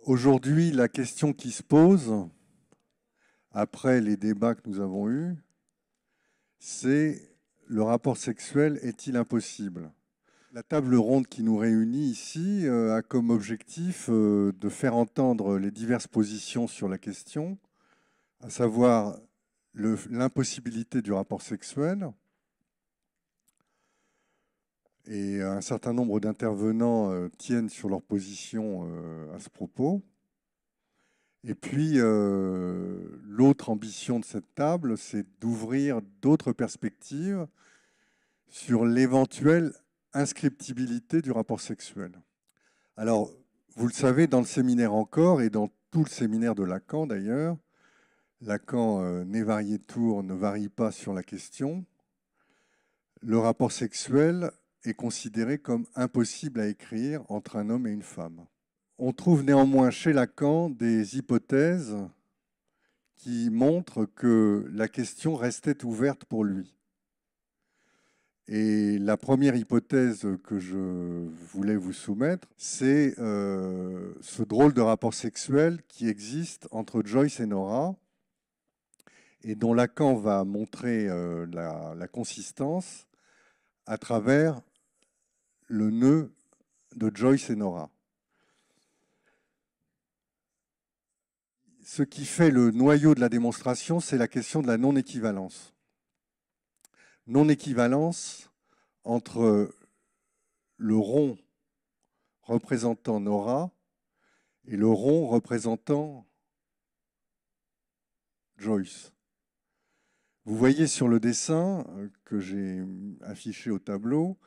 Aujourd'hui, la question qui se pose, après les débats que nous avons eus, c'est le rapport sexuel est-il impossible? La table ronde qui nous réunit ici a comme objectif de faire entendre les diverses positions sur la question, à savoir l'impossibilité du rapport sexuel. Et un certain nombre d'intervenants tiennent sur leur position à ce propos. Et puis, l'autre ambition de cette table, c'est d'ouvrir d'autres perspectives sur l'éventuelle inscriptibilité du rapport sexuel. Alors, vous le savez, dans le séminaire encore, et dans tout le séminaire de Lacan d'ailleurs, Lacan, né varietur, ne varie pas sur la question. Le rapport sexuel est considéré comme impossible à écrire entre un homme et une femme. On trouve néanmoins chez Lacan des hypothèses qui montrent que la question restait ouverte pour lui. Et la première hypothèse que je voulais vous soumettre, c'est ce drôle de rapport sexuel qui existe entre Joyce et Nora, et dont Lacan va montrer la consistance à travers le nœud de Joyce et Nora. Ce qui fait le noyau de la démonstration, c'est la question de la non-équivalence. Non-équivalence entre le rond représentant Nora et le rond représentant Joyce. Vous voyez sur le dessin que j'ai affiché au tableau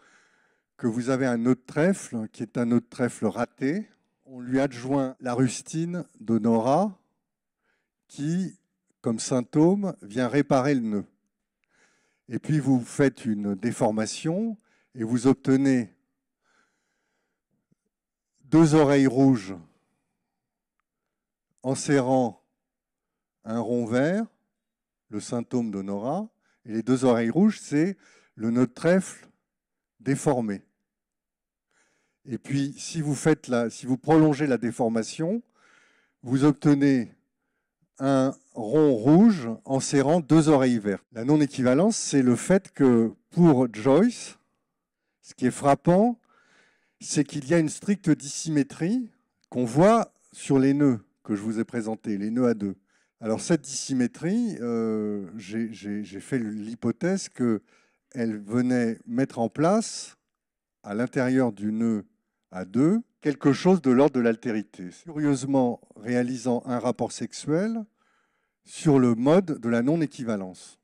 que vous avez un nœud de trèfle qui est un nœud de trèfle raté. On lui adjoint la rustine de Nora qui, comme symptôme, vient réparer le nœud. Et puis vous faites une déformation et vous obtenez deux oreilles rouges enserrant un rond vert, le symptôme de Nora, et les deux oreilles rouges, c'est le nœud de trèfle déformé. Et puis, si vous prolongez la déformation, vous obtenez un rond rouge enserrant deux oreilles vertes. La non-équivalence, c'est le fait que pour Joyce, ce qui est frappant, c'est qu'il y a une stricte dissymétrie qu'on voit sur les nœuds que je vous ai présentés, les nœuds à deux. Alors cette dissymétrie, j'ai fait l'hypothèse qu'elle venait mettre en place, à l'intérieur du nœud à deux, quelque chose de l'ordre de l'altérité. Curieusement, réalisant un rapport sexuel sur le mode de la non-équivalence.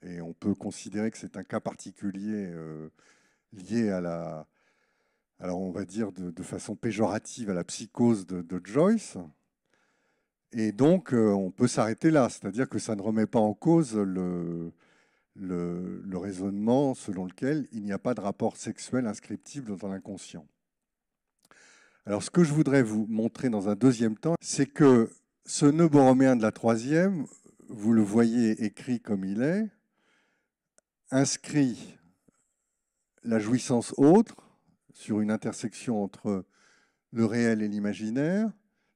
Et on peut considérer que c'est un cas particulier lié à la, alors on va dire de façon péjorative, à la psychose de Joyce. Et donc on peut s'arrêter là, c'est-à-dire que ça ne remet pas en cause le raisonnement selon lequel il n'y a pas de rapport sexuel inscriptible dans l'inconscient. Alors ce que je voudrais vous montrer dans un deuxième temps, c'est que ce nœud borroméen de la troisième, vous le voyez écrit comme il est, inscrit la jouissance autre sur une intersection entre le réel et l'imaginaire,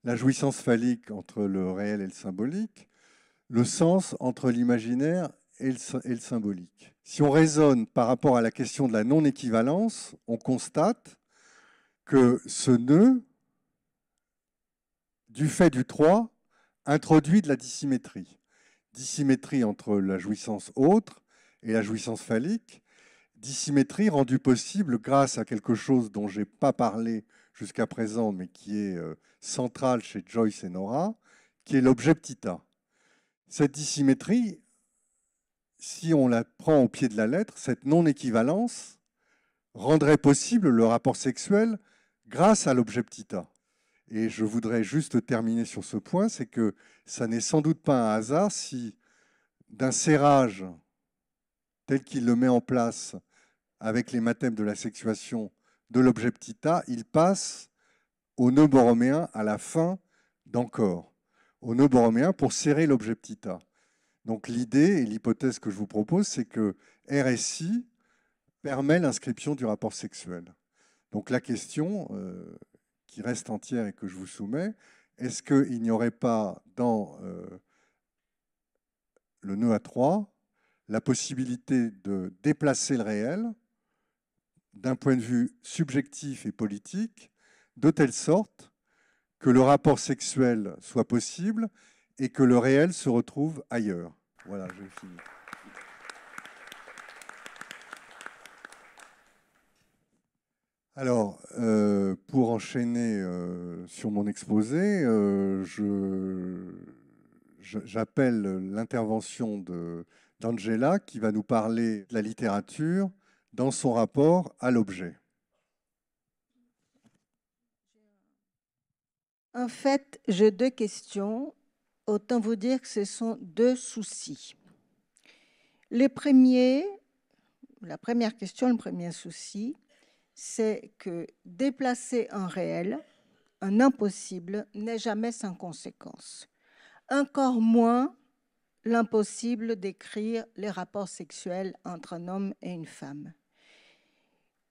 la jouissance phallique entre le réel et le symbolique, le sens entre l'imaginaire et le symbolique. Si on raisonne par rapport à la question de la non-équivalence, on constate que ce nœud, du fait du 3, introduit de la dissymétrie. Dissymétrie entre la jouissance autre et la jouissance phallique. Dissymétrie rendue possible grâce à quelque chose dont je n'ai pas parlé jusqu'à présent, mais qui est central chez Joyce et Nora, qui est l'objet petit a. Cette dissymétrie, si on la prend au pied de la lettre, cette non-équivalence rendrait possible le rapport sexuel grâce à l'objet petit a. Et je voudrais juste terminer sur ce point, c'est que ça n'est sans doute pas un hasard si d'un serrage tel qu'il le met en place avec les mathèmes de la sexuation de l'objet petit a, il passe au nœud borroméen à la fin d'encore, au nœud borroméen pour serrer l'objet petit a. Donc l'idée et l'hypothèse que je vous propose, c'est que RSI permet l'inscription du rapport sexuel. Donc la question qui reste entière et que je vous soumets, est-ce qu'il n'y aurait pas dans le nœud A3 la possibilité de déplacer le réel d'un point de vue subjectif et politique, de telle sorte que le rapport sexuel soit possible et que le réel se retrouve ailleurs. Voilà, j'ai fini. Alors, pour enchaîner sur mon exposé, j'appelle l'intervention d'Angela qui va nous parler de la littérature dans son rapport à l'objet. En fait, j'ai deux questions. Autant vous dire que ce sont deux soucis. La première question, le premier souci, c'est que déplacer un réel, un impossible, n'est jamais sans conséquence. Encore moins l'impossible d'écrire les rapports sexuels entre un homme et une femme.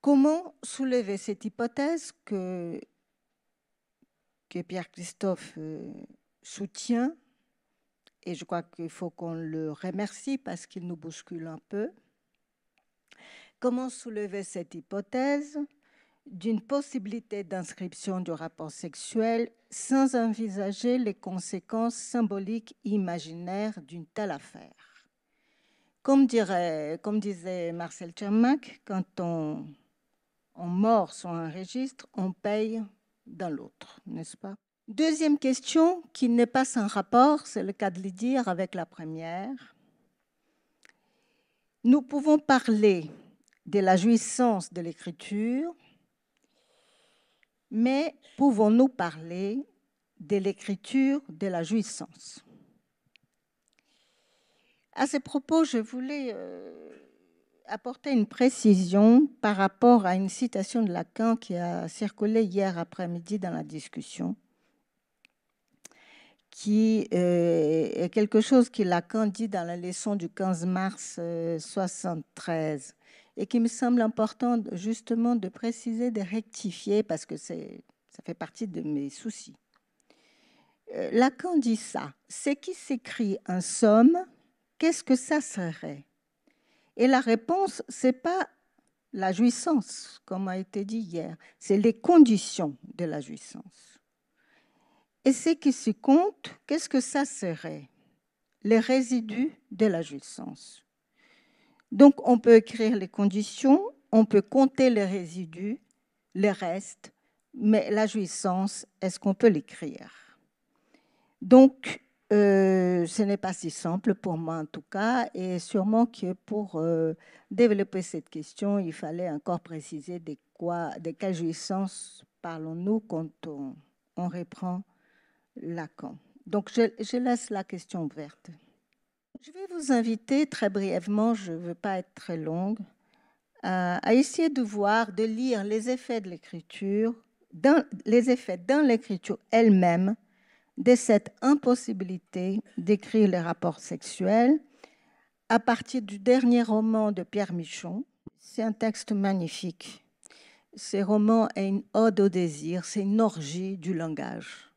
Comment soulever cette hypothèse que Pierre-Christophe soutient, et je crois qu'il faut qu'on le remercie parce qu'il nous bouscule un peu. Comment soulever cette hypothèse d'une possibilité d'inscription du rapport sexuel sans envisager les conséquences symboliques et imaginaires d'une telle affaire? Comme disait Marcel Cermak, quand on mord sur un registre, on paye dans l'autre, n'est-ce pas? Deuxième question, qui n'est pas sans rapport, c'est le cas de le dire avec la première. Nous pouvons parler de la jouissance de l'écriture, mais pouvons-nous parler de l'écriture de la jouissance? À ce propos, je voulais apporter une précision par rapport à une citation de Lacan qui a circulé hier après-midi dans la discussion, qui est quelque chose que Lacan dit dans la leçon du 15 mars 73 et qui me semble important justement de préciser, de rectifier parce que ça fait partie de mes soucis. Lacan dit ça, ce qui s'écrit en somme, qu'est-ce que ça serait? Et la réponse, c'est pas la jouissance, comme a été dit hier, c'est les conditions de la jouissance. Et ce qui se compte, qu'est-ce que ça serait? Les résidus de la jouissance. Donc, on peut écrire les conditions, on peut compter les résidus, les restes, mais la jouissance, est-ce qu'on peut l'écrire? Donc, ce n'est pas si simple pour moi en tout cas, et sûrement que pour développer cette question, il fallait encore préciser de quelle jouissance parlons-nous quand on reprend Lacan. Donc, je laisse la question ouverte. Je vais vous inviter très brièvement, je ne veux pas être très longue, à essayer de voir, de lire les effets de l'écriture, les effets dans l'écriture elle-même de cette impossibilité d'écrire les rapports sexuels à partir du dernier roman de Pierre Michon. C'est un texte magnifique. Ce roman est une ode au désir, c'est une orgie du langage.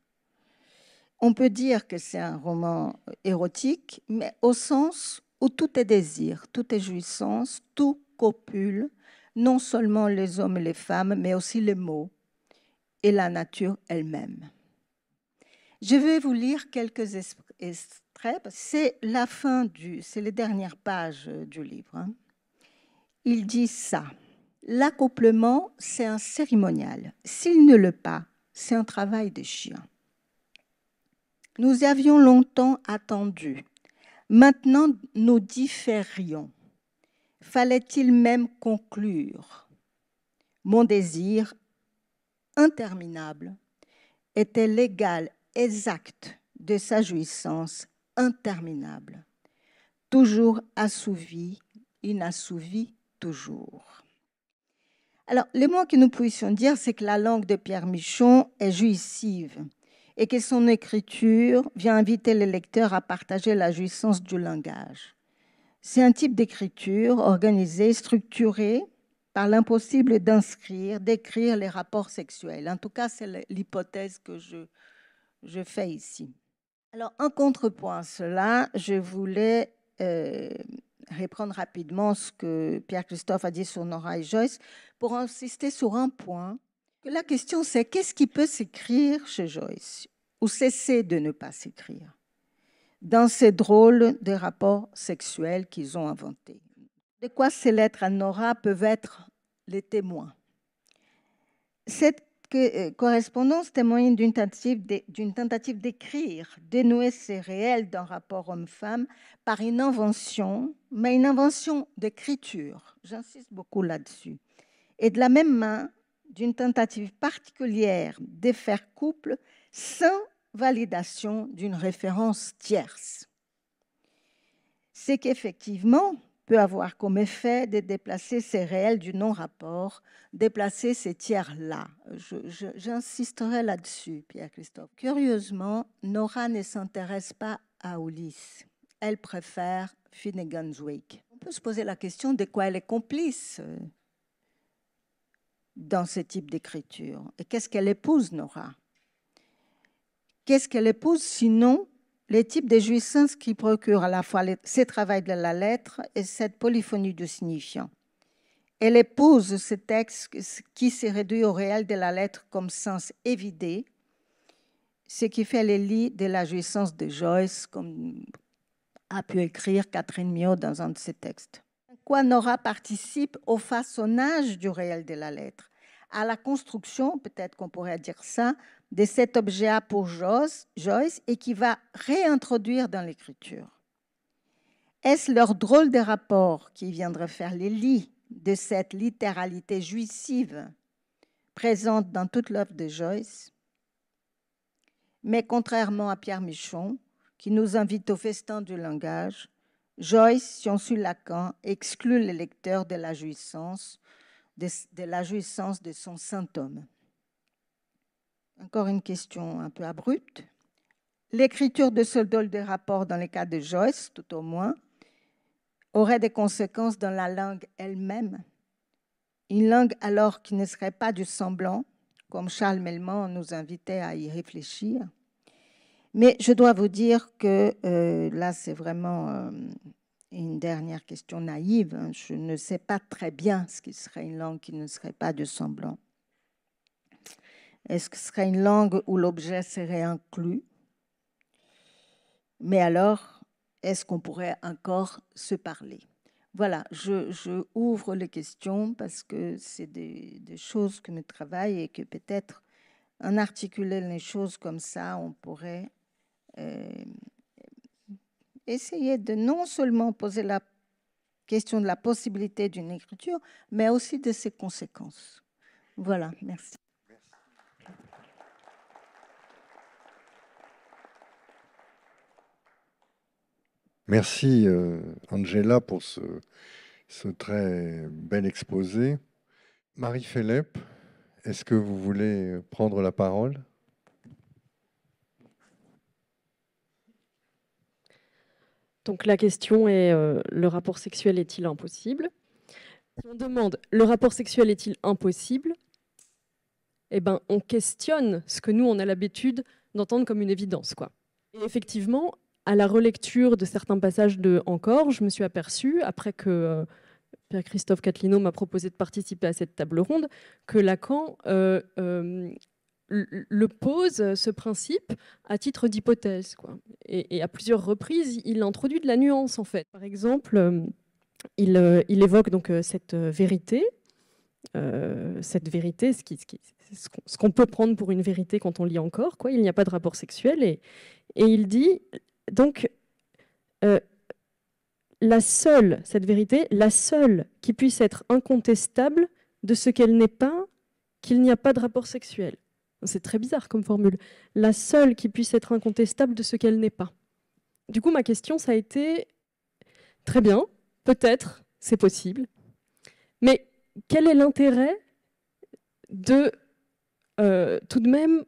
On peut dire que c'est un roman érotique, mais au sens où tout est désir, tout est jouissance, tout copule, non seulement les hommes et les femmes, mais aussi les mots et la nature elle-même. Je vais vous lire quelques extraits. C'est la fin c'est les dernières pages du livre. Il dit ça. L'accouplement, c'est un cérémonial. S'il ne l'est pas, c'est un travail de chien. Nous avions longtemps attendu. Maintenant, nous différions. Fallait-il même conclure? Mon désir interminable était l'égal exact de sa jouissance interminable, toujours assouvi, inassouvi toujours. Alors, le mot que nous puissions dire, c'est que la langue de Pierre Michon est jouissive et que son écriture vient inviter les lecteurs à partager la jouissance du langage. C'est un type d'écriture organisée, structurée, par l'impossible d'écrire les rapports sexuels. En tout cas, c'est l'hypothèse que je fais ici. Alors, en contrepoint à cela, je voulais reprendre rapidement ce que Pierre-Christophe a dit sur Nora et Joyce pour insister sur un point. Que la question, c'est qu'est-ce qui peut s'écrire chez Joyce ou cesser de ne pas s'écrire dans ces drôles de rapports sexuels qu'ils ont inventés. De quoi ces lettres à Nora peuvent être les témoins. Cette correspondance témoigne d'une tentative d'écrire, dénouer ces réels d'un rapport homme-femme par une invention, mais une invention d'écriture. J'insiste beaucoup là-dessus. Et de la même main, d'une tentative particulière de faire couple sans validation d'une référence tierce. C'est qu'effectivement peut avoir comme effet de déplacer ces réels du non-rapport, déplacer ces tiers-là. J'insisterai là-dessus, Pierre-Christophe. Curieusement, Nora ne s'intéresse pas à Ulysse. Elle préfère Finnegan's Wake. On peut se poser la question de quoi elle est complice dans ce type d'écriture. Et qu'est-ce qu'elle épouse, Nora? Qu'est-ce qu'elle épouse sinon les types de jouissances qui procurent à la fois ce travail de la lettre et cette polyphonie de signifiants. Elle épouse ce texte qui se réduit au réel de la lettre comme sens évidé, ce qui fait les lits de la jouissance de Joyce, comme a pu écrire Catherine Mio dans un de ses textes. Quoi Nora participe au façonnage du réel de la lettre, à la construction, peut-être qu'on pourrait dire ça, de cet objet A pour Joyce et qui va réintroduire dans l'écriture. Est-ce leur drôle de rapport qui viendrait faire les lits de cette littéralité jouissive présente dans toute l'œuvre de Joyce? Mais contrairement à Pierre Michon, qui nous invite au festin du langage, Joyce, si on suit Lacan, exclut le lecteur de la jouissance de son symptôme. Encore une question un peu abrupte. L'écriture de ce drôle de rapport, dans le cas de Joyce, tout au moins, aurait des conséquences dans la langue elle-même. Une langue alors qui ne serait pas du semblant, comme Charles Melman nous invitait à y réfléchir. Mais je dois vous dire que là, c'est vraiment une dernière question naïve. Je ne sais pas très bien ce qui serait une langue qui ne serait pas du semblant. Est-ce que ce serait une langue où l'objet serait inclus? Mais alors, est-ce qu'on pourrait encore se parler? Voilà, je ouvre les questions parce que c'est des choses que me travaillent et que peut-être en articuler les choses comme ça, on pourrait essayer de non seulement poser la question de la possibilité d'une écriture, mais aussi de ses conséquences. Voilà, merci. Merci Angela pour ce très bel exposé. Marie-Philippe, est-ce que vous voulez prendre la parole? Donc la question est, le rapport sexuel est-il impossible? Si on demande, le rapport sexuel est-il impossible? Eh ben, on questionne ce que nous, on a l'habitude d'entendre comme une évidence, quoi. Et effectivement, à la relecture de certains passages de Encore, je me suis aperçue, après que Pierre-Christophe Catlino m'a proposé de participer à cette table ronde, que Lacan le pose, ce principe, à titre d'hypothèse, quoi. Et à plusieurs reprises, il introduit de la nuance, en fait. Par exemple, il évoque donc cette vérité, ce qu'on peut prendre pour une vérité quand on lit Encore, quoi. Il n'y a pas de rapport sexuel. Et il dit, donc, cette vérité, la seule qui puisse être incontestable de ce qu'elle n'est pas, qu'il n'y a pas de rapport sexuel. C'est très bizarre comme formule. La seule qui puisse être incontestable de ce qu'elle n'est pas. Du coup, ma question, ça a été, très bien, peut-être, c'est possible, mais quel est l'intérêt de tout de même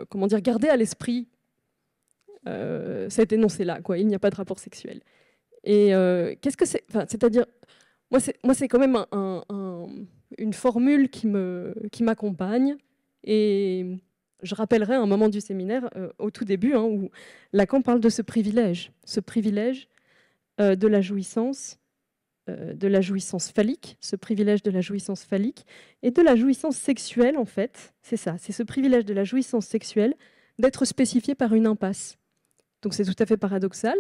comment dire, garder à l'esprit cet énoncé-là, quoi. Il n'y a pas de rapport sexuel. Et qu'est-ce que c'est, enfin, c'est-à-dire, moi, c'est quand même une formule qui m'accompagne. Et je rappellerai un moment du séminaire, au tout début, hein, où Lacan parle de ce privilège de la jouissance phallique, ce privilège de la jouissance phallique et de la jouissance sexuelle, en fait. C'est ça, c'est ce privilège de la jouissance sexuelle d'être spécifié par une impasse. Donc c'est tout à fait paradoxal,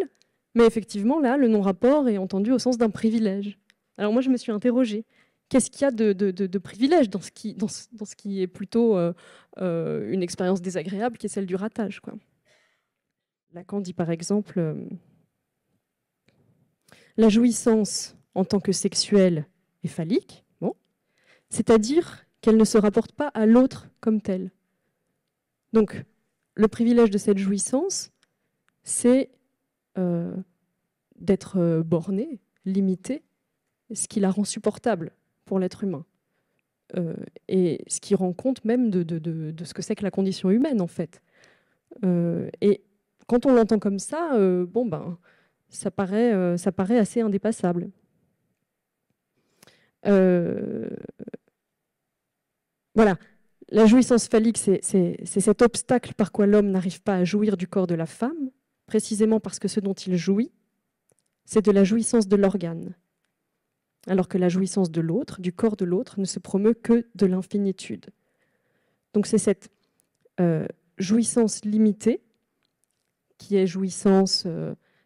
mais effectivement, là, le non-rapport est entendu au sens d'un privilège. Alors moi, je me suis interrogée. Qu'est-ce qu'il y a de privilège dans ce qui est plutôt une expérience désagréable, qui est celle du ratage, quoi. Lacan dit par exemple la jouissance en tant que sexuelle et phallique, bon, c'est-à-dire qu'elle ne se rapporte pas à l'autre comme telle. Donc, le privilège de cette jouissance, c'est d'être borné, limité, ce qui la rend supportable pour l'être humain. Et ce qui rend compte même de ce que c'est que la condition humaine, en fait. Et quand on l'entend comme ça, bon, ben, ça paraît assez indépassable. Voilà, la jouissance phallique, c'est cet obstacle par quoi l'homme n'arrive pas à jouir du corps de la femme, précisément parce que ce dont il jouit, c'est de la jouissance de l'organe, alors que la jouissance de l'autre, du corps de l'autre, ne se promeut que de l'infinitude. Donc c'est cette jouissance limitée, qui est jouissance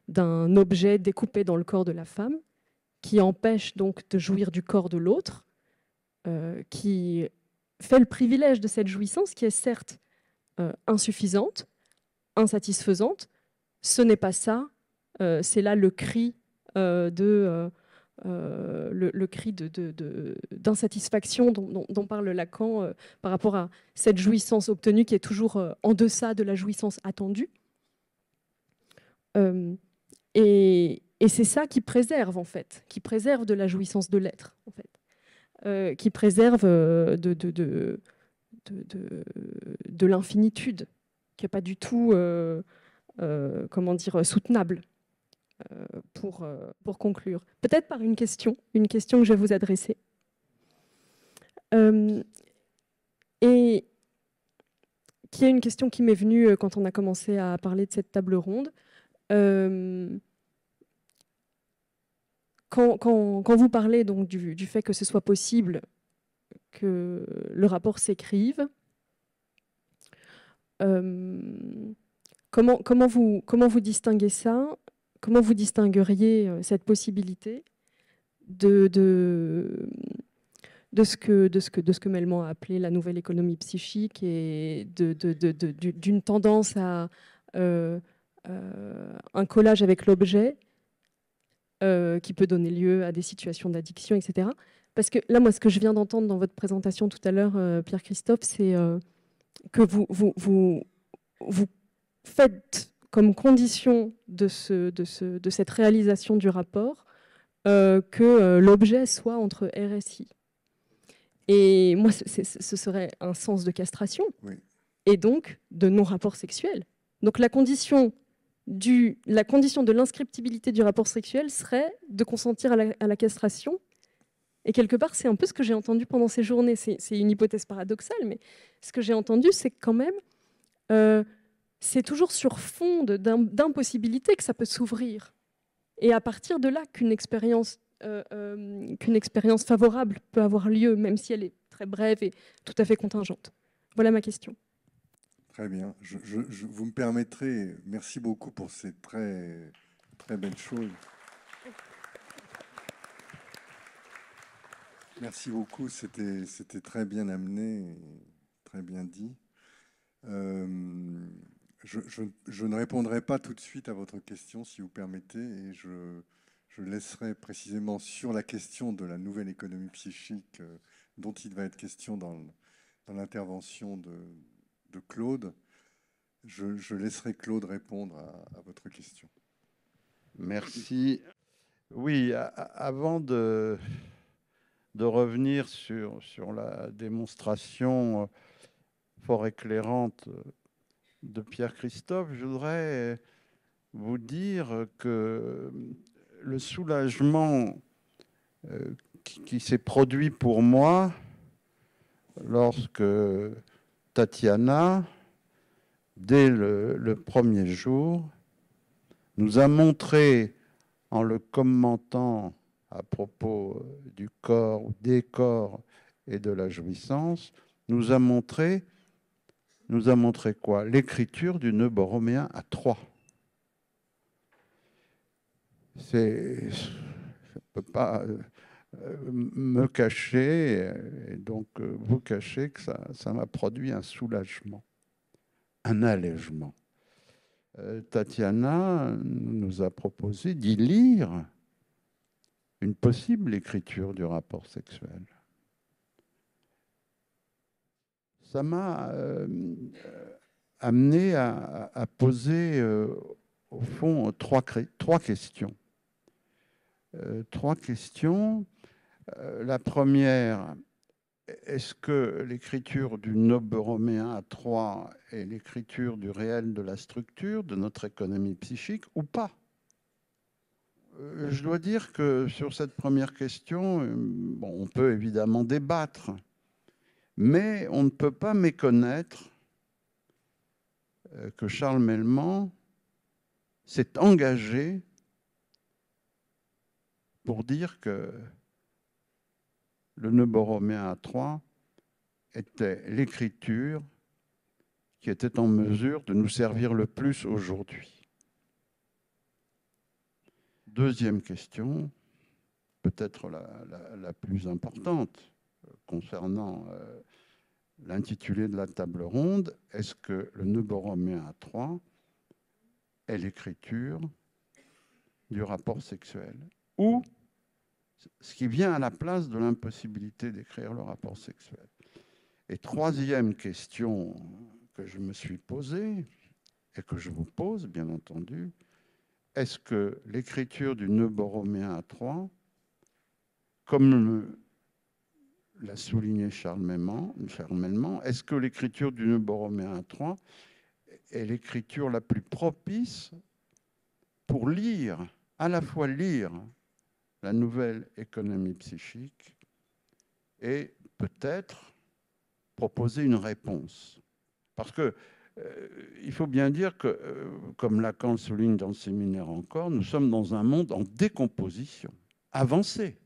d'un objet découpé dans le corps de la femme, qui empêche donc de jouir du corps de l'autre, qui fait le privilège de cette jouissance qui est certes insuffisante, insatisfaisante. Ce n'est pas ça, c'est là le cri d'insatisfaction dont parle Lacan par rapport à cette jouissance obtenue qui est toujours en deçà de la jouissance attendue. Et c'est ça qui préserve, en fait, qui préserve de la jouissance de l'être, en fait, qui préserve de l'infinitude, qui n'est pas du tout comment dire, soutenable. Pour conclure. Peut-être par une question que je vais vous adresser. Et qui est une question qui m'est venue quand on a commencé à parler de cette table ronde. Quand vous parlez donc du fait que ce soit possible que le rapport s'écrive, comment vous distinguez ça? Comment vous distingueriez cette possibilité de ce que Melman a appelé la nouvelle économie psychique et d'une tendance à un collage avec l'objet qui peut donner lieu à des situations d'addiction, etc. Parce que là, moi, ce que je viens d'entendre dans votre présentation tout à l'heure, Pierre-Christophe, c'est que vous faites comme condition de cette réalisation du rapport que l'objet soit entre RSI. Et moi, ce serait un sens de castration, oui, et donc de non-rapport sexuel. Donc la condition de l'inscriptibilité du rapport sexuel serait de consentir à la castration. Et quelque part, c'est un peu ce que j'ai entendu pendant ces journées. C'est une hypothèse paradoxale, mais ce que j'ai entendu, c'est que quand même, c'est toujours sur fond d'impossibilité que ça peut s'ouvrir. Et à partir de là qu'une expérience favorable peut avoir lieu, même si elle est très brève et tout à fait contingente. Voilà ma question. Très bien. Vous me permettrez, merci beaucoup pour ces très, très belles choses. Merci beaucoup, c'était très bien amené, très bien dit. Je ne répondrai pas tout de suite à votre question, si vous permettez, et je laisserai précisément sur la question de la nouvelle économie psychique dont il va être question dans l'intervention de Claude. Je laisserai Claude répondre à votre question. Merci. Oui, avant de revenir sur la démonstration fort éclairante de Pierre-Christophe, je voudrais vous dire que le soulagement qui s'est produit pour moi lorsque Tatiana, dès le premier jour, nous a montré, en le commentant à propos du corps, des corps et de la jouissance, nous a montré quoi? L'écriture du nœud borroméen à 3. Je ne peux pas me cacher, et donc vous cacher que ça m'a produit un soulagement, un allègement. Tatiana nous a proposé d'y lire une possible écriture du rapport sexuel. Ça m'a amené à poser, au fond, trois questions. Trois questions. La première, est-ce que l'écriture du nœud borroméen à 3 est l'écriture du réel de la structure de notre économie psychique ou pas? Je dois dire que sur cette première question, bon, on peut évidemment débattre, mais on ne peut pas méconnaître que Charles Melman s'est engagé pour dire que le nœud borroméen à 3 était l'écriture qui était en mesure de nous servir le plus aujourd'hui. Deuxième question, peut-être la plus importante concernant l'intitulé de la table ronde, est-ce que le nœud borroméen à 3 est l'écriture du rapport sexuel ou ce qui vient à la place de l'impossibilité d'écrire le rapport sexuel? Et troisième question que je me suis posée et que je vous pose, bien entendu, est-ce que l'écriture du nœud borroméen à 3, comme l'a souligné Charles Melman, est-ce que l'écriture du nœud borroméen à 3 est l'écriture la plus propice pour lire, à la fois lire la nouvelle économie psychique et peut-être proposer une réponse? Parce que il faut bien dire que, comme Lacan le souligne dans le séminaire encore, nous sommes dans un monde en décomposition, avancée.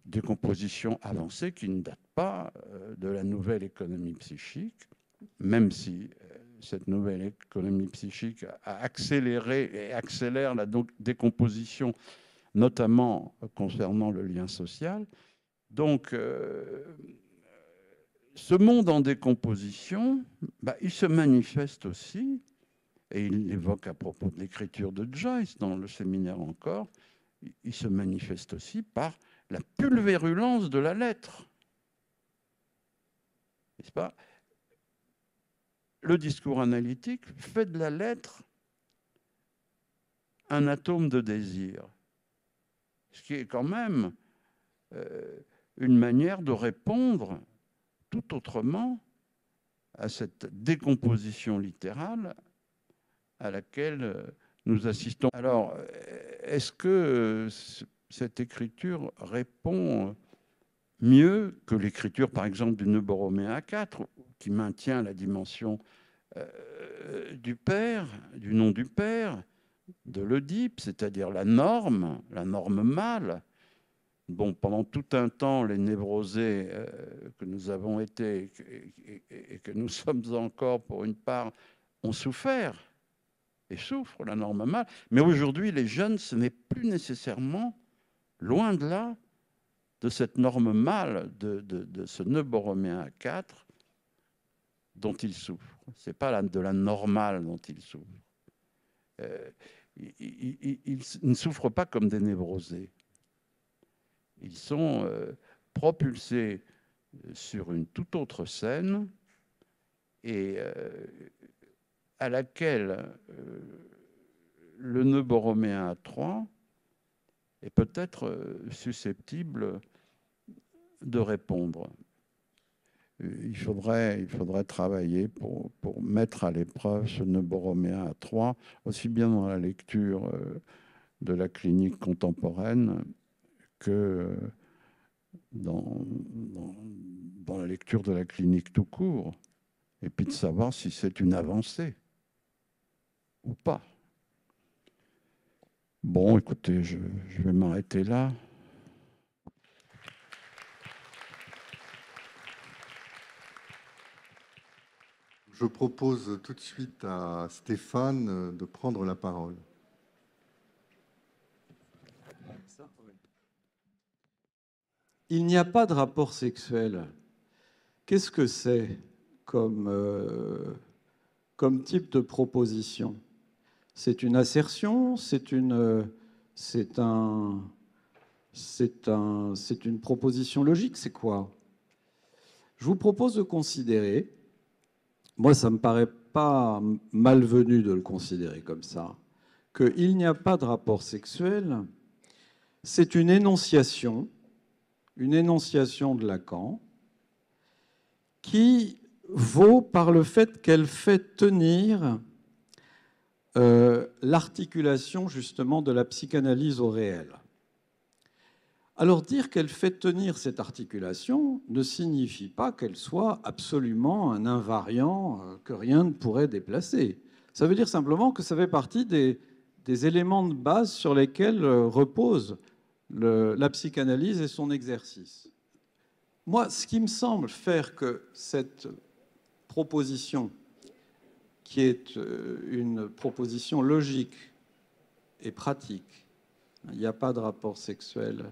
Décomposition avancée qui ne date pas de la nouvelle économie psychique, même si cette nouvelle économie psychique a accéléré et accélère la décomposition, notamment concernant le lien social. Donc, ce monde en décomposition, il se manifeste aussi, et il l'évoque à propos de l'écriture de Joyce dans le séminaire encore, il se manifeste aussi par la pulvérulence de la lettre. N'est-ce pas? Le discours analytique fait de la lettre un atome de désir, ce qui est quand même une manière de répondre tout autrement à cette décomposition littérale à laquelle nous assistons. Alors, est-ce que cette écriture répond mieux que l'écriture, par exemple, du nœud borroméen à 4, qui maintient la dimension du père, du nom du père, de l'Oedipe, c'est-à-dire la norme mâle? Bon, pendant tout un temps, les névrosés que nous avons été et que nous sommes encore pour une part, ont souffert et souffrent la norme mâle. Mais aujourd'hui, les jeunes, ce n'est plus nécessairement, loin de là, de cette norme mâle, de ce nœud borroméen à 4 dont ils souffrent. Ce n'est pas de la normale dont ils souffrent. Ils ne souffrent pas comme des névrosés. Ils sont propulsés sur une toute autre scène et à laquelle le nœud borroméen à 3 est peut-être susceptible de répondre. Il faudrait travailler pour mettre à l'épreuve ce nœud borroméen à 3, aussi bien dans la lecture de la clinique contemporaine que dans la lecture de la clinique tout court, et puis de savoir si c'est une avancée ou pas. Bon, écoutez, je vais m'arrêter là. Je propose tout de suite à Stéphane de prendre la parole. Il n'y a pas de rapport sexuel. Qu'est-ce que c'est comme type de proposition? C'est une assertion, c'est une proposition logique, c'est quoi? Je vous propose de considérer, moi ça ne me paraît pas malvenu de le considérer comme ça, qu'il n'y a pas de rapport sexuel, c'est une énonciation de Lacan qui vaut par le fait qu'elle fait tenir l'articulation justement de la psychanalyse au réel. Alors dire qu'elle fait tenir cette articulation ne signifie pas qu'elle soit absolument un invariant que rien ne pourrait déplacer. Ça veut dire simplement que ça fait partie des éléments de base sur lesquels repose la psychanalyse et son exercice. Moi, ce qui me semble faire que cette proposition, qui est une proposition logique et pratique, il n'y a pas de rapport sexuel,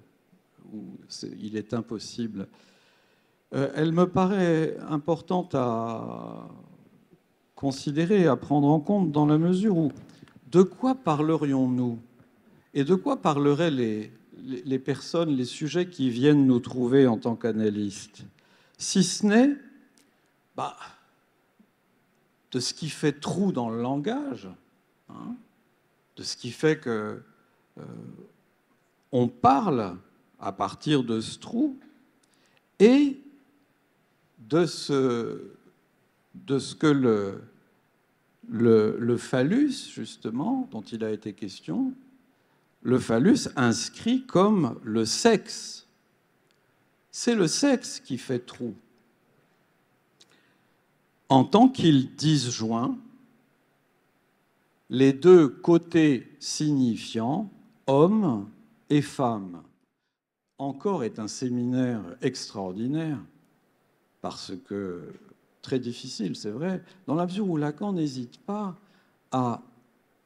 il est impossible, elle me paraît importante à considérer, à prendre en compte dans la mesure où de quoi parlerions-nous et de quoi parleraient les personnes, les sujets qui viennent nous trouver en tant qu'analystes, si ce n'est de ce qui fait trou dans le langage, hein, de ce qui fait que on parle à partir de ce trou et de ce que le phallus, justement, dont il a été question, le phallus inscrit comme le sexe. C'est le sexe qui fait trou. En tant qu'il disjoint les deux côtés signifiants, homme et femme. Encore est un séminaire extraordinaire, parce que très difficile, c'est vrai, dans la mesure où Lacan n'hésite pas à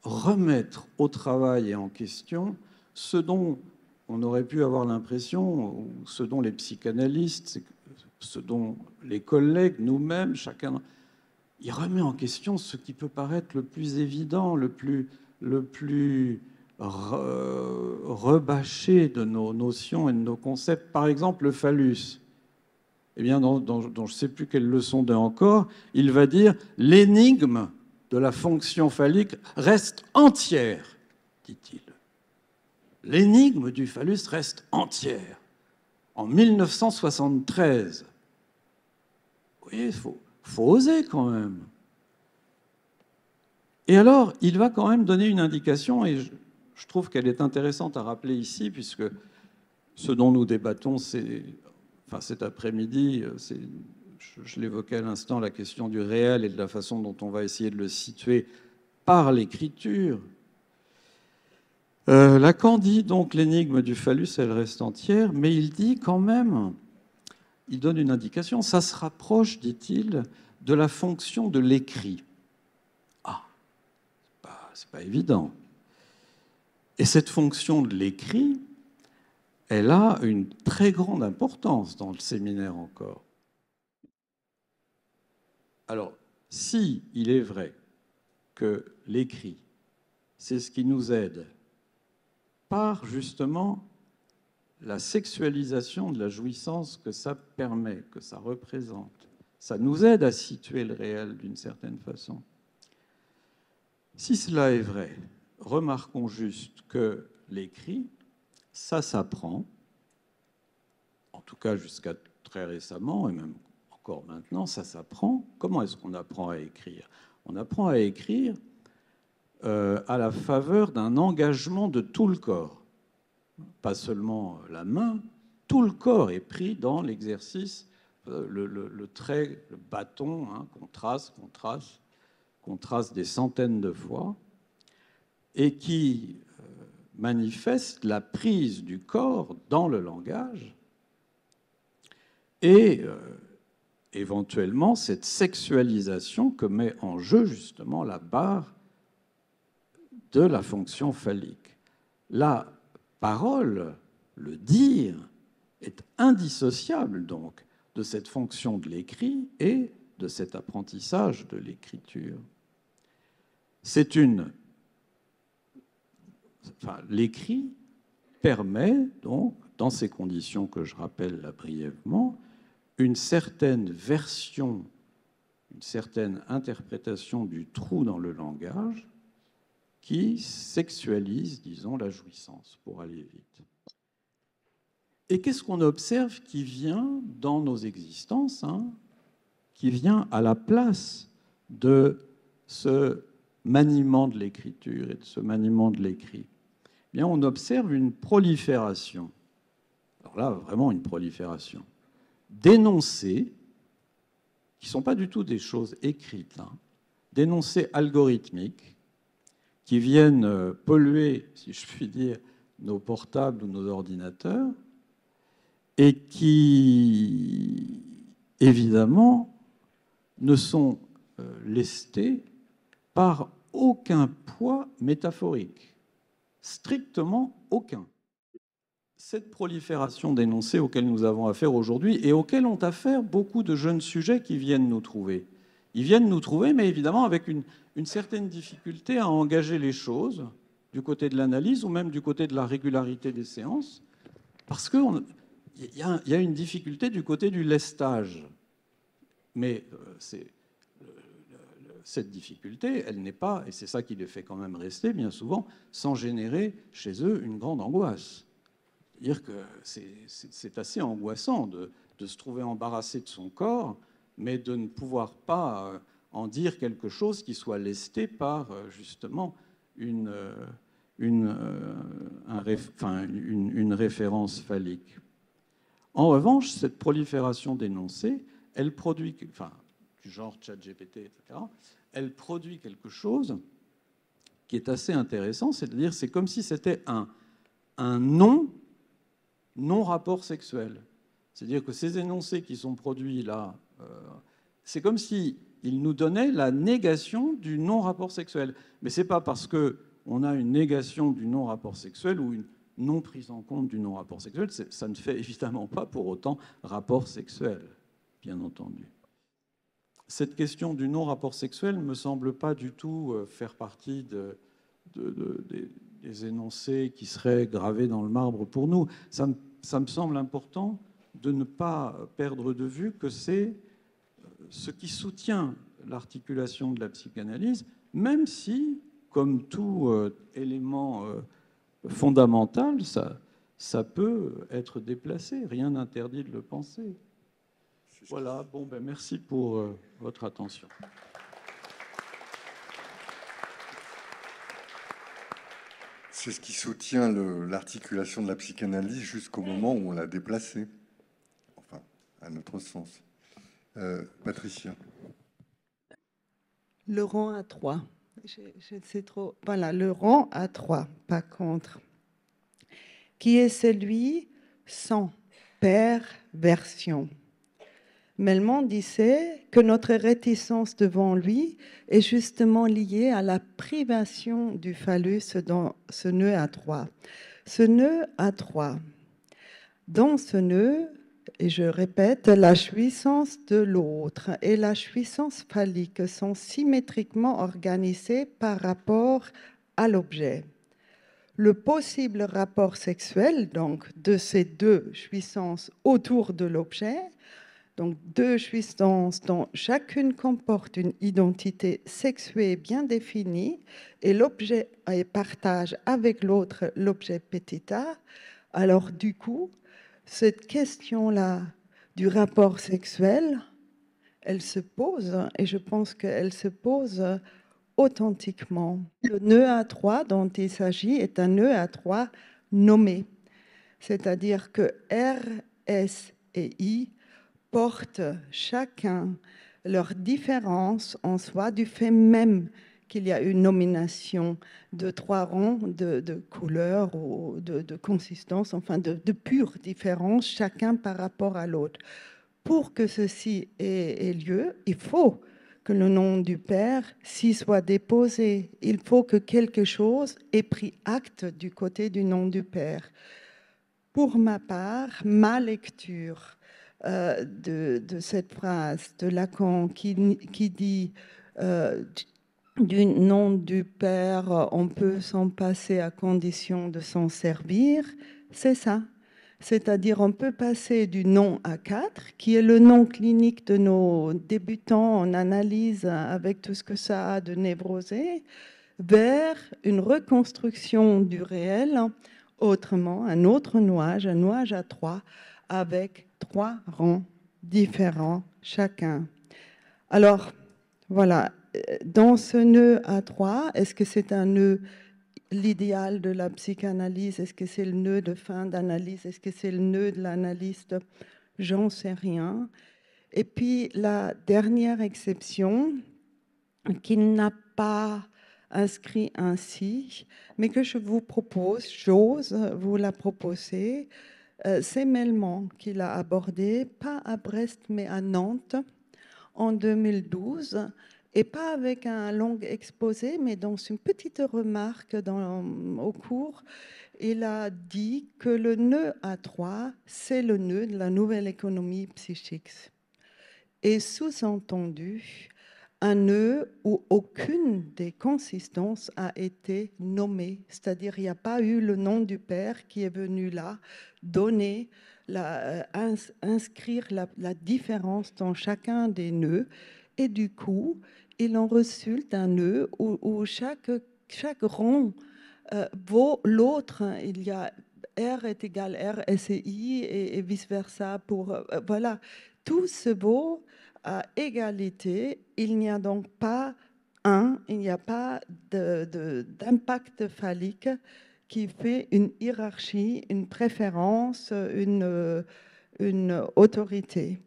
remettre au travail et en question ce dont on aurait pu avoir l'impression, ou ce dont les psychanalystes, ce dont les collègues, nous-mêmes, chacun, il remet en question ce qui peut paraître le plus évident, le plus rebâché de nos notions et de nos concepts. Par exemple, le phallus. Eh bien, dans je ne sais plus quelle leçon de encore, il va dire « l'énigme de la fonction phallique reste entière », dit-il. L'énigme du phallus reste entière. En 1973. Vous voyez, il faut oser quand même. Et alors, il va quand même donner une indication, et je trouve qu'elle est intéressante à rappeler ici, puisque ce dont nous débattons, cet après-midi, je l'évoquais à l'instant, la question du réel et de la façon dont on va essayer de le situer par l'écriture. Lacan dit donc l'énigme du phallus, elle reste entière, mais il dit quand même, il donne une indication, ça se rapproche, dit-il, de la fonction de l'écrit. Ah, c'est pas évident. Et cette fonction de l'écrit, elle a une très grande importance dans le séminaire encore. Alors, si il est vrai que l'écrit, c'est ce qui nous aide par justement la sexualisation de la jouissance que ça permet, que ça représente, ça nous aide à situer le réel d'une certaine façon. Si cela est vrai, remarquons juste que l'écrit, ça s'apprend, en tout cas jusqu'à très récemment, et même encore maintenant, ça s'apprend. Comment est-ce qu'on apprend à écrire? On apprend à écrire à la faveur d'un engagement de tout le corps. Pas seulement la main, tout le corps est pris dans l'exercice, le trait, le bâton, hein, qu'on trace des centaines de fois, et qui manifeste la prise du corps dans le langage et éventuellement cette sexualisation que met en jeu justement la barre de la fonction phallique. La parole, le dire, est indissociable donc de cette fonction de l'écrit et de cet apprentissage de l'écriture. C'est l'écrit permet donc, dans ces conditions que je rappelle là brièvement, une certaine version, une certaine interprétation du trou dans le langage qui sexualise, disons, la jouissance, pour aller vite. Et qu'est-ce qu'on observe qui vient dans nos existences, hein, qui vient à la place de ce maniement de l'écriture et de ce maniement de l'écrit? Eh bien, on observe une prolifération, alors là, vraiment une prolifération, d'énoncés, qui ne sont pas du tout des choses écrites, hein, d'énoncés algorithmiques, qui viennent polluer, si je puis dire, nos portables ou nos ordinateurs, et qui, évidemment, ne sont lestés par aucun poids métaphorique, strictement aucun. Cette prolifération d'énoncés auxquels nous avons affaire aujourd'hui et auxquels ont affaire beaucoup de jeunes sujets qui viennent nous trouver. Ils viennent nous trouver, mais évidemment avec une certaine difficulté à engager les choses du côté de l'analyse ou même du côté de la régularité des séances, parce qu'il y a une difficulté du côté du lestage. Mais cette difficulté, elle n'est pas, et c'est ça qui les fait quand même rester bien souvent, sans générer chez eux une grande angoisse. C'est-à-dire que c'est assez angoissant de se trouver embarrassé de son corps, mais de ne pouvoir pas en dire quelque chose qui soit lesté par justement une référence phallique. En revanche, cette prolifération d'énoncés, elle produit, enfin, du genre ChatGPT, etc., elle produit quelque chose qui est assez intéressant, c'est-à-dire c'est comme si c'était un non-rapport sexuel. C'est-à-dire que ces énoncés qui sont produits là, c'est comme s'ils nous donnaient la négation du non-rapport sexuel. Mais ce n'est pas parce qu'on a une négation du non-rapport sexuel ou une non prise en compte du non-rapport sexuel, ça ne fait évidemment pas pour autant rapport sexuel, bien entendu. Cette question du non-rapport sexuel ne me semble pas du tout faire partie des énoncés qui seraient gravés dans le marbre pour nous. Ça me semble important de ne pas perdre de vue que c'est ce qui soutient l'articulation de la psychanalyse, même si, comme tout élément fondamental, ça peut être déplacé. Rien n'interdit de le penser. Voilà, bon, ben merci pour votre attention. C'est ce qui soutient l'articulation de la psychanalyse jusqu'au moment où on l'a déplacée. Enfin, à notre sens. Patricia. Le rang à 3. Je sais trop. Voilà, le rang à 3, par contre, qui est celui sans perversion. Melman disait que notre réticence devant lui est justement liée à la privation du phallus dans ce nœud à 3. Ce nœud à 3, dans ce nœud, et je répète, la jouissance de l'autre et la jouissance phallique sont symétriquement organisées par rapport à l'objet. Le possible rapport sexuel, donc, de ces deux jouissances autour de l'objet, donc deux jouissances dont chacune comporte une identité sexuée bien définie et l'objet partage avec l'autre l'objet petit a, alors du coup, cette question-là du rapport sexuel, elle se pose, et je pense qu'elle se pose authentiquement. Le nœud à 3 dont il s'agit est un nœud à 3 nommé, c'est-à-dire que R, S et I portent chacun leur différence en soi du fait même qu'il y a une nomination de 3 rangs de couleur ou de consistance, enfin de pure différence, chacun par rapport à l'autre. Pour que ceci ait lieu, il faut que le nom du père s'y soit déposé. Il faut que quelque chose ait pris acte du côté du nom du père. Pour ma part, ma lecture de cette phrase de Lacan qui dit du nom du père, on peut s'en passer à condition de s'en servir, c'est ça. C'est-à-dire, on peut passer du nom à 4, qui est le nom clinique de nos débutants en analyse avec tout ce que ça a de névrosé, vers une reconstruction du réel, autrement, un autre nuage, un nuage à 3, avec 3 rangs différents chacun. Alors, voilà, dans ce nœud à 3, est-ce que c'est un nœud l'idéal de la psychanalyse? Est-ce que c'est le nœud de fin d'analyse? Est-ce que c'est le nœud de l'analyste? J'en sais rien. Et puis la dernière exception, qu'il n'a pas inscrit ainsi, mais que je vous propose, j'ose vous la proposer, c'est Melman qui l'a abordé, pas à Brest mais à Nantes en 2012. Et pas avec un long exposé, mais dans une petite remarque au cours, il a dit que le nœud à 3, c'est le nœud de la nouvelle économie psychique. Et sous-entendu, un nœud où aucune des consistances a été nommée. C'est-à-dire, il n'y a pas eu le nom du père qui est venu là, donner, inscrire la différence dans chacun des nœuds. Et du coup, il en résulte un nœud où chaque rang vaut l'autre. Il y a R est égal R, S et I, et vice-versa. Voilà, tout se vaut à égalité. Il n'y a donc pas il n'y a pas d'impact phallique qui fait une hiérarchie, une préférence, une autorité.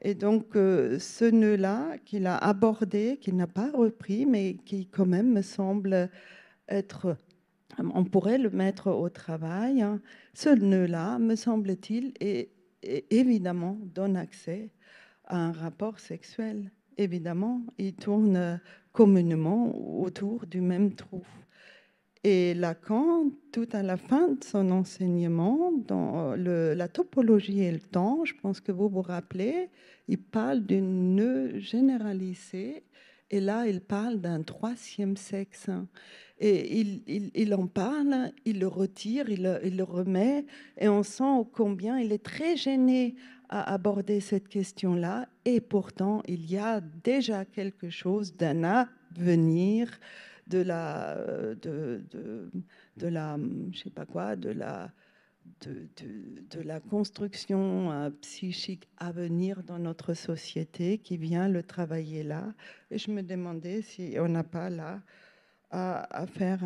Et donc, ce nœud-là qu'il a abordé, qu'il n'a pas repris, mais qui quand même me semble être, on pourrait le mettre au travail, hein. Ce nœud-là, me semble-t-il, évidemment donne accès à un rapport sexuel. Évidemment, il tourne communément autour du même trou. Et Lacan, tout à la fin de son enseignement, dans la topologie et le temps, je pense que vous vous rappelez, il parle d'une nœud généralisée, et là, il parle d'un troisième sexe. Et il en parle, il le retire, il le remet, et on sent combien il est très gêné à aborder cette question-là, et pourtant, il y a déjà quelque chose d'un avenir de la je sais pas quoi, de la construction psychique à venir dans notre société qui vient le travailler là. Et je me demandais si on n'a pas là à faire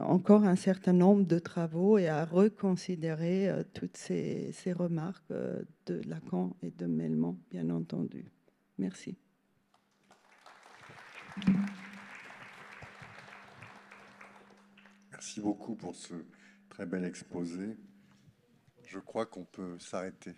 encore un certain nombre de travaux et à reconsidérer toutes ces remarques de Lacan et de Melman, bien entendu. Merci. Merci beaucoup pour ce très bel exposé. Je crois qu'on peut s'arrêter.